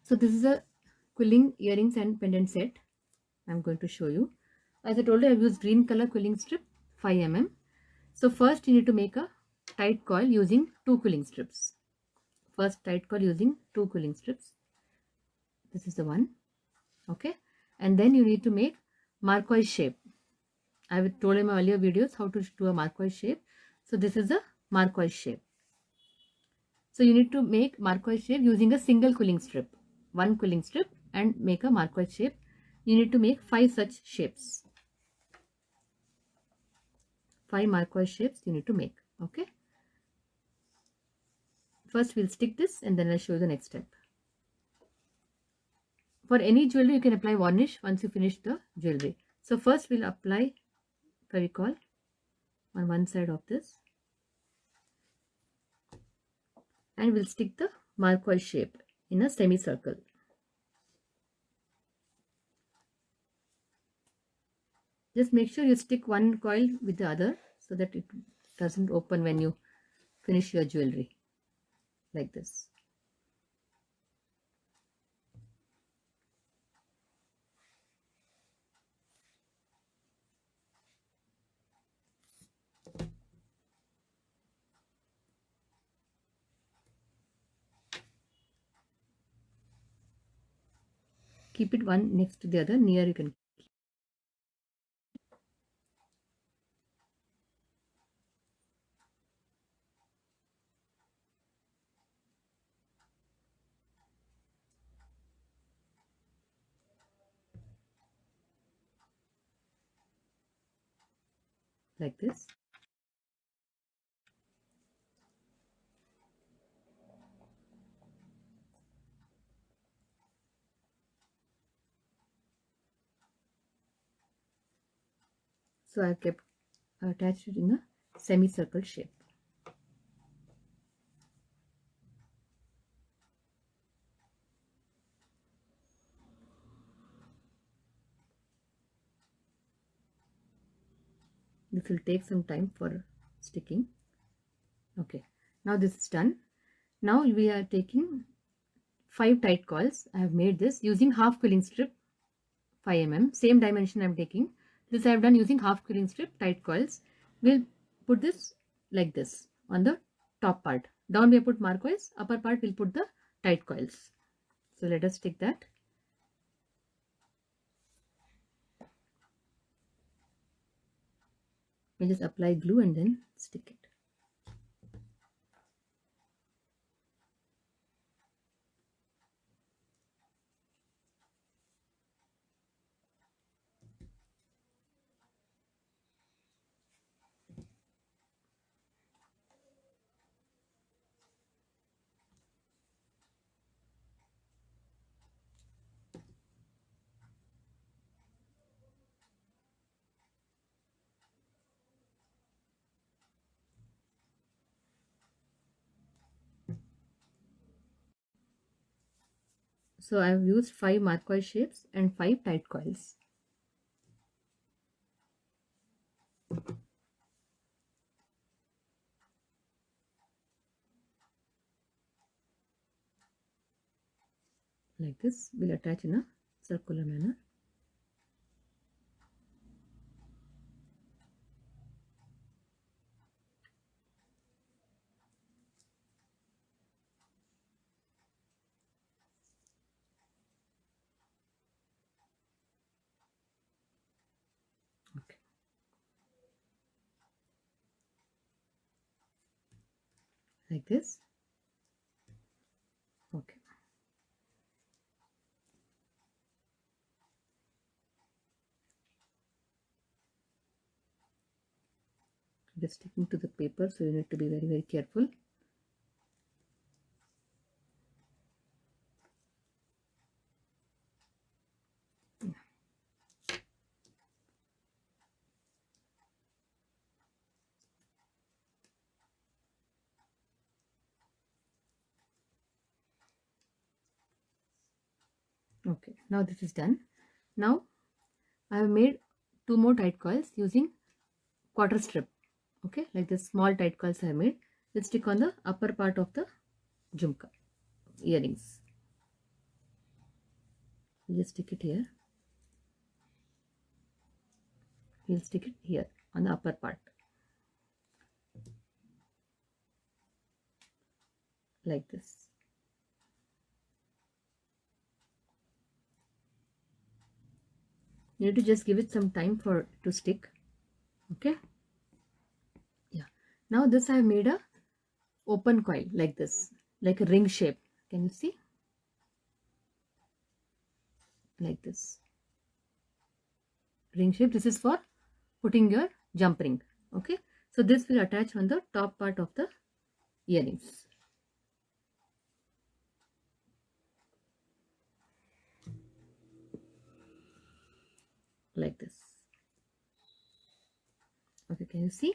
So this is a quilling earrings and pendant set. I'm going to show you. As I told you, I've used green color quilling strip 5 mm. So first you need to make a tight coil using 2 quilling strips. First tight coil using 2 quilling strips. This is the one. Okay. And then you need to make marquise shape. I've told in my earlier videos how to do a marquise shape. So this is a marquise shape. So you need to make marquise shape using a single quilling strip. One quilling strip and make a marquise shape. You need to make 5 such shapes. 5 marquise shapes you need to make. Okay. First we'll stick this and then I'll show you the next step. For any jewelry you can apply varnish once you finish the jewelry. So first we'll apply Fevicol on one side of this and we'll stick the marquise shape in a semicircle. Just make sure you stick one coil with the other so that it doesn't open when you finish your jewelry, like this. Keep it one next to the other, near you can. Like this. So I kept attached it in a semicircle shape. This will take some time for sticking. Okay, now this is done. Now we are taking 5 tight coils. I have made this using half quilling strip 5 mm. Same dimension I am taking. This I have done using half quilling strip tight coils. We'll put this like this on the top part. Down we put marquise, upper part we'll put the tight coils. So let us stick that. We just apply glue and then stick it. So I have used 5 marquise shapes and 5 tight coils. Like this, we'll attach in a circular manner. Okay. Like this. Okay. Just sticking to the paper, so you need to be very, very careful. Okay, now this is done. Now I have made 2 more tight coils using quarter strip. Okay, like this small tight coils I have made. Let's stick on the upper part of the jhumka earrings. We'll just stick it here. We'll stick it here on the upper part, like this. You need to just give it some time for to stick. Okay. Yeah. Now this I have made a open coil like this, like a ring shape. Can you see? Like this. Ring shape. This is for putting your jump ring. Okay. So this will attach on the top part of the earrings. Like this. Okay, can you see?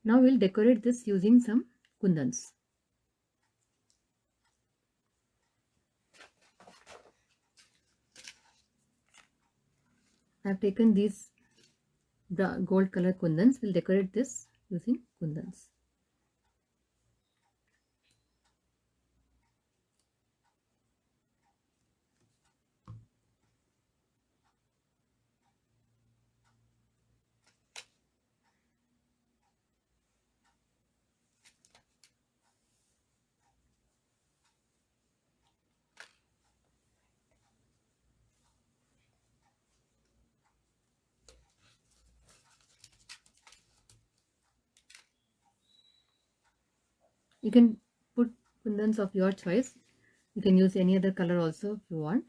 Now we'll decorate this using some kundans. I have taken these the gold color kundans. We'll decorate this using kundans. You can put kundans of your choice. You can use any other color also if you want,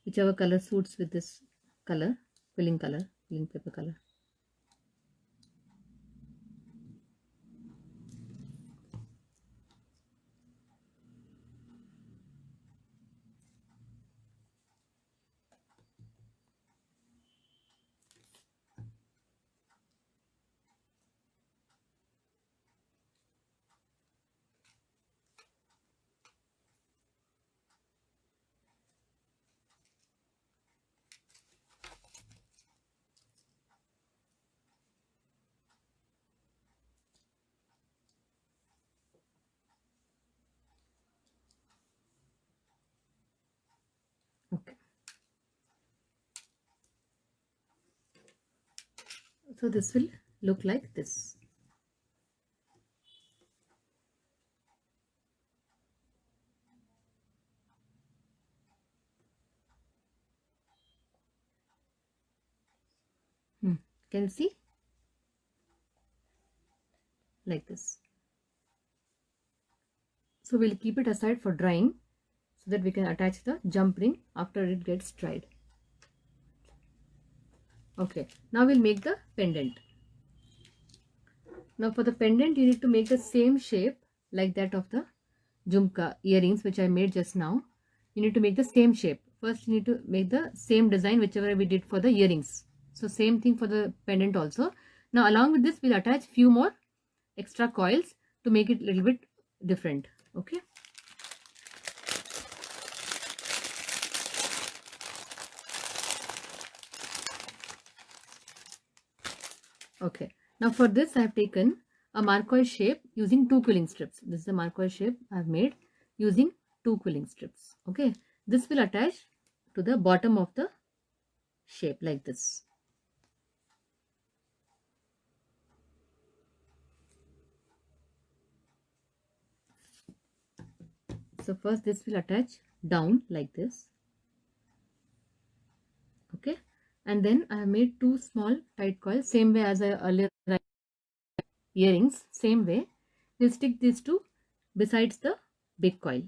whichever color suits with this color, quilling paper color. Okay. So this will look like this. Can you see? Like this. So we'll keep it aside for drying so that we can attach the jump ring after it gets dried. Okay, now we'll make the pendant. Now for the pendant, you need to make the same shape like that of the jhumka earrings which I made just now. You need to make the same shape. First you need to make the same design whichever we did for the earrings. So same thing for the pendant also. Now along with this we'll attach few more extra coils to make it a little bit different. Okay. Okay. Now for this I have taken a marquise shape using 2 quilling strips. This is the marquise shape I have made using 2 quilling strips. Okay. This will attach to the bottom of the shape like this. So first this will attach down like this. Okay. And then I have made 2 small tight coils, same way as I earlier earrings, same way. We'll stick these two besides the big coil.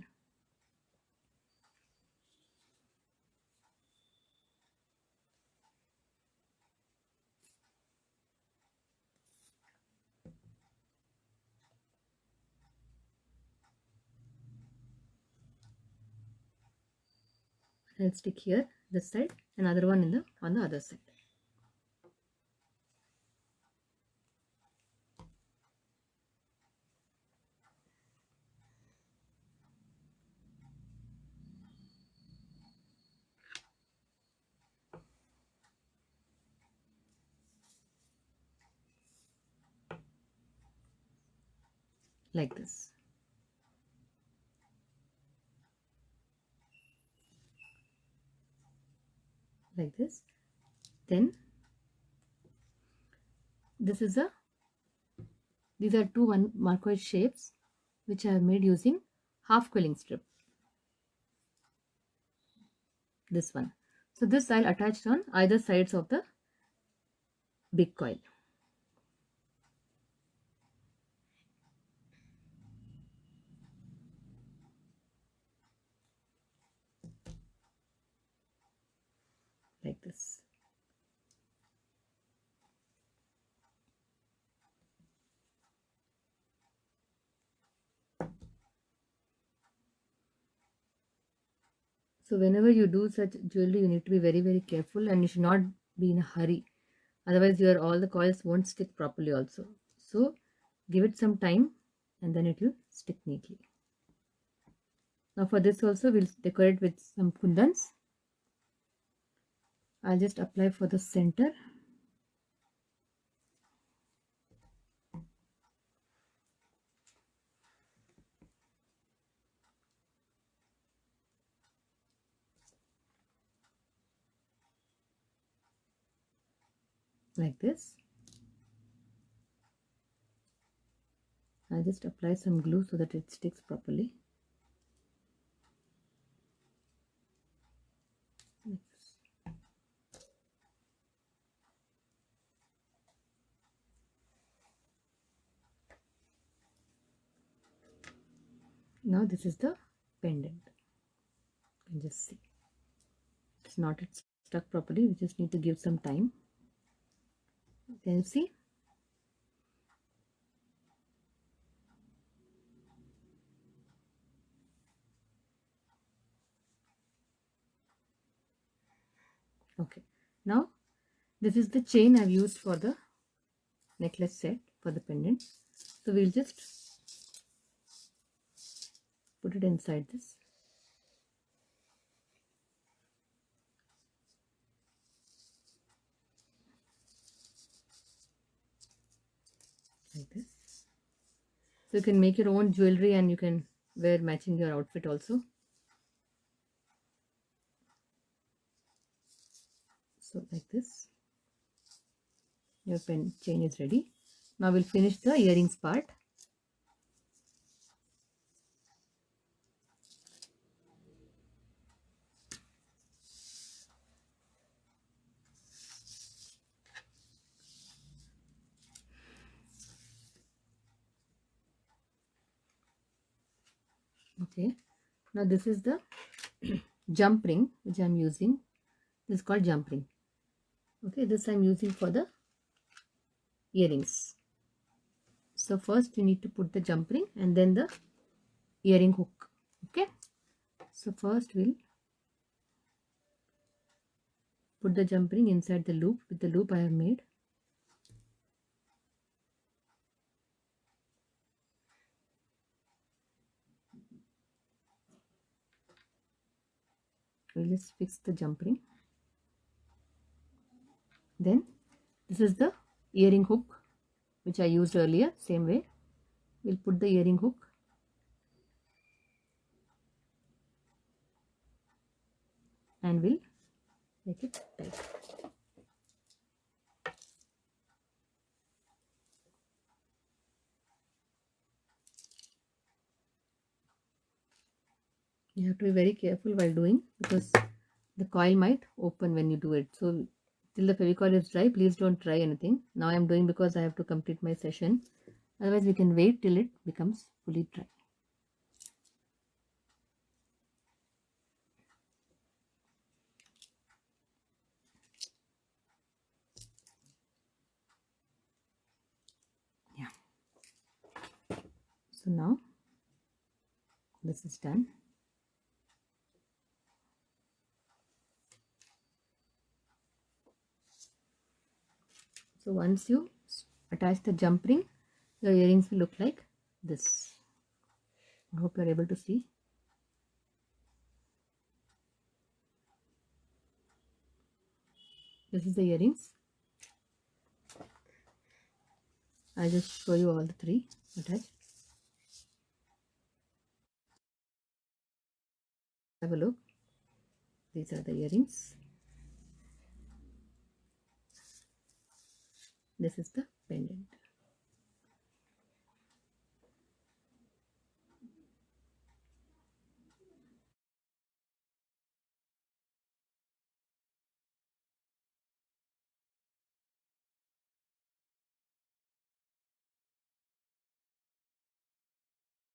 I'll stick here this side, another one on the other side. Like this. like this. Then these are two marquise shapes which I have made using half quilling strip. This one. So this I'll attach on either sides of the big coil. Like this. So whenever you do such jewelry, you need to be very, very careful, and you should not be in a hurry. Otherwise, all the coils won't stick properly also. So give it some time and then it will stick neatly. Now for this also, we'll decorate with some kundans. I'll just apply for the center. Like this. I'll just apply some glue so that it sticks properly. Like this. Now this is the pendant. You can just see. It's not stuck properly. We just need to give some time. Can you see? Okay. Now this is the chain I've used for the necklace set for the pendant. So we'll just put it inside this. Like this. So you can make your own jewelry and you can wear matching your outfit also. So like this, your pen chain is ready. Now we'll finish the earrings part. Okay, now this is the jump ring which I'm using. This is called jump ring. Okay, this I'm using for the earrings. So first you need to put the jump ring and then the earring hook. Okay, so first we'll put the jump ring inside the loop with the loop I have made. We'll just fix the jump ring. Then this is the earring hook which I used earlier. Same way, we'll put the earring hook and we'll make it tight. You have to be very careful while doing because the coil might open when you do it. So till the Fevicol is dry, please don't try anything. Now I am doing because I have to complete my session. Otherwise we can wait till it becomes fully dry. Yeah. So now this is done. So once you attach the jump ring, your earrings will look like this. I hope you are able to see. This is the earrings. I'll just show you all the three attached. Have a look. These are the earrings. This is the pendant.